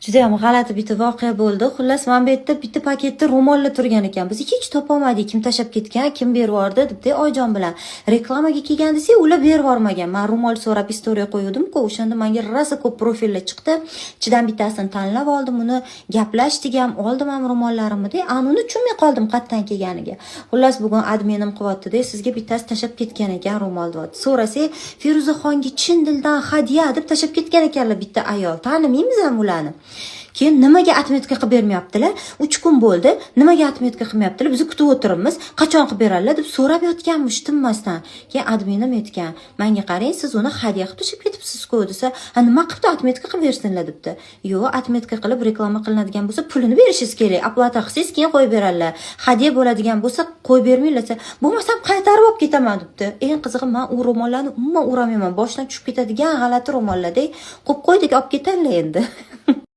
Juda ham g'alati bitta voqea bo'ldi. Xullas, mana bu yerda bitta paketda ro'mollar turgan ekan. Biz hech topolmadik. Kim tashab ketgan, kim berib yubordi debdi Oyjon bilan. Reklamaga kelgan desa, ular berib yubormagan. Men ro'mol so'rab istoriya qo'ydim-ku, o'shanda menga rosa ko'p profillar chiqdi. Ichidan bittasini tanlab oldim, uni gaplashdik ham, oldim ham ro'mollarimni de. Uni tushunmay qoldim qatdan kelganiga. Xullas, bugun adminim qilyapti-da, sizga bittasi tashab ketgan ekan ro'mol deb. So'rasak, Feruzaxonga chin dildan hadya deb tashab ketgan ekanlar bitta ayol. Tanimaymiz ham ularni. Keyin nimaga atmetka qilib bermayaptilar? 3 kun bo'ldi. Nimaga atmetka qilmayaptilar? Biz kutib o'tiribmiz. Qachon qilib beradilar deb so'rab yotganmish tinmasdan. Keyin adminim aytgan, "Menga qarang, siz uni hadya qilib tashib ketibsiz-ku" desa, "Ha, nima qilibdi atmetka qilib bersinlar" debdi. "Yo'q, atmetka qilib reklama qilinadigan bo'lsa, pulini berishingiz kerak. Aplata qilsangiz keyin qo'yib beradilar. Hadya bo'ladigan bo'lsa, qo'yib bermaylarsa, bo'lmasam qaytarib olib ketaman" debdi. Eng qizig'i, men u ro'mollarni umuman uramayman. Boshdan tushib ketadigan g'alati ro'mollarda. Qo'yib qo'ydik, olib ketadilar endi.